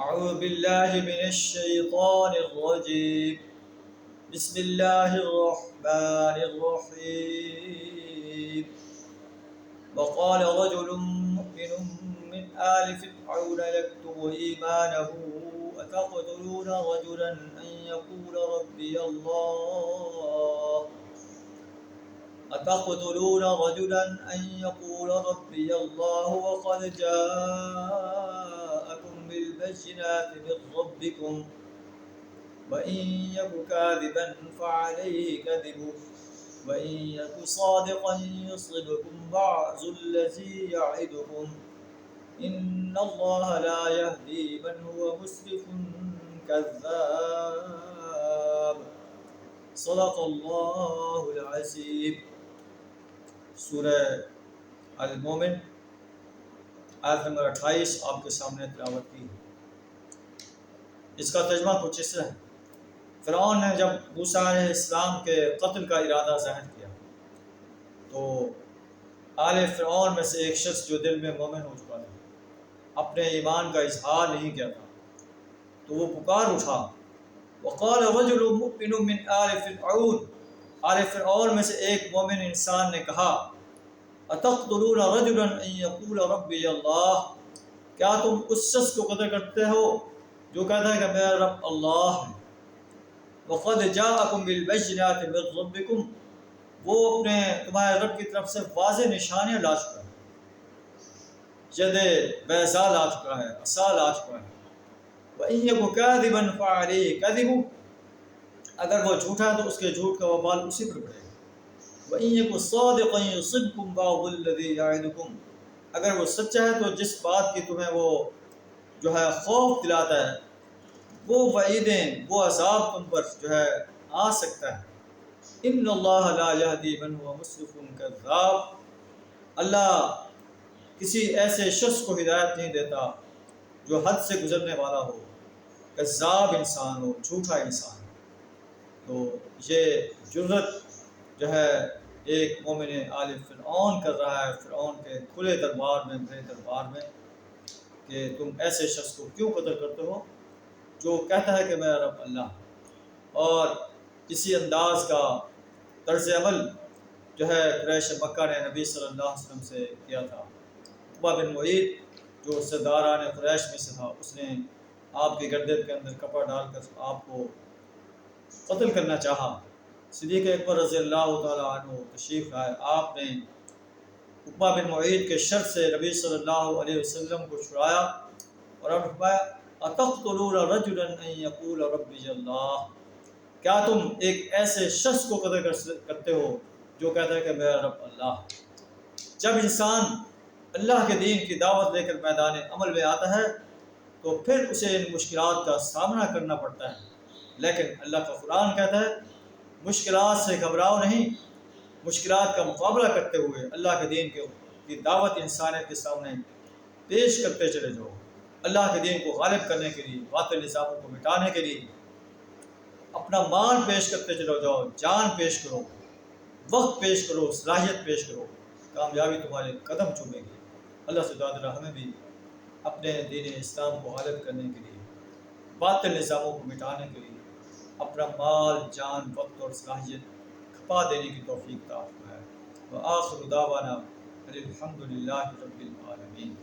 أعوذ بالله من الشيطان الرجيم بسم الله الرحمن الرحيم وقال رجل مؤمن من آل فرعون يكتم إيمانه أتقتلون رجلا أن يقول ربي الله وقد جاءكم بالبينات من ربكم وإن يك كاذبا فعليه كذبه وإن يك صادقا يصبكم بعض الذي يعدكم إن الله لا يهدي من هو مسرف كذاب صدق اللہ العظیم۔ سورہ المومن آیت نمبر 28 آپ کے سامنے تلاوت کی۔ اس کا ترجمہ کچھ اس طرح ہے۔ فرعون نے جب موسیٰ علیہ السلام کے قتل کا ارادہ ظاہر کیا تو آل فرعون میں سے ایک شخص جو دل میں مومن ہو چکا تھا، اپنے ایمان کا اظہار نہیں کیا تھا، تو وہ پکار اٹھا، وقال رجل مؤمن من آل فرعون، آل فرعون میں سے ایک مومن انسان نے کہا، اتقتلون رجلا ان یقول ربی اللہ، کیا تم اس شخص کو قتل کرتے ہو جو کہتا ہے کہ میرا رب اللہ ہے، وقد جاءکم بالبینات من ربکم، وہ تمہارے رب کی طرف سے واضح نشانیاں لا چکا ہے، ید بیضاء لا چکا ہے، عصا لا چکا ہے، وَإِن يَكُ كَاذِبًا فَعَلَيْهِ كَذِبُهُ، اگر وہ جھوٹا ہے تو اس کے جھوٹ کا وبال اسی پر پڑے گا، وَإِن يَكُ صَادِقًا يُصِبْكُم بَعْضُ الَّذِي يَعِدُكُم، اگر وہ سچا ہے تو جس بات کی تمہیں وہ جو ہے خوف دلاتا ہے، وہ وعیدیں، وہ عذاب تم پر جو ہے آ سکتا ہے۔ ان اللہ لا یہدی من هو مسرف کذاب، اللہ کسی ایسے شخص کو ہدایت نہیں دیتا جو حد سے گزرنے والا ہو، کذاب انسان ہو، جھوٹا انسان۔ تو یہ جرت جو ہے ایک مومن آل فرعون کر رہا ہے، فرعون کے کھلے دربار میں، بڑے دربار میں، کہ تم ایسے شخص کو کیوں قتل کرتے ہو جو کہتا ہے کہ میرا رب اللہ۔ اور اسی انداز کا طرز عمل جو ہے قریش مکہ نے نبی صلی اللہ علیہ وسلم سے کیا تھا۔ عقبہ بن معیط جو سرداران قریش میں سے تھا، اس نے آپ کی گردن کے اندر کپڑا ڈال کر آپ کو قتل کرنا چاہا۔ صدیق اکبر رضی اللہ تعالیٰ عنہ تشریف لائے، آپ نے عقبہ بن معیط کے شر سے نبی صلی اللہ علیہ وسلم کو چھڑایا اور آپ نے فرمایا، اتقتلون رجلا ان یقول ربی اللہ، کیا تم ایک ایسے شخص کو قتل کرتے ہو جو کہتا ہے کہ میرا رب اللہ۔ جب انسان اللہ کے دین کی دعوت لے کر میدان عمل میں آتا ہے تو پھر اسے ان مشکلات کا سامنا کرنا پڑتا ہے، لیکن اللہ کا قرآن کہتا ہے مشکلات سے گھبراؤ نہیں، مشکلات کا مقابلہ کرتے ہوئے اللہ کے دین کی دعوت انسانیت کے سامنے پیش کرتے چلے جاؤ، اللہ کے دین کو غالب کرنے کے لیے، باطل نظاموں کو مٹانے کے لیے اپنا مال پیش کرتے چلو جاؤ، جان پیش کرو، وقت پیش کرو، صلاحیت پیش کرو، کامیابی تمہارے قدم چومے گی۔ اللہ سے دعا درا ہمیں بھی اپنے دین اسلام کو غالب کرنے کے لیے، باطل نظاموں کو مٹانے کے لیے اپنا مال، جان، وقت اور صلاحیت کھپا دینے کی توفیق عطا فرمائے۔ وآخر دعوانا الحمد للہ رب العالمین۔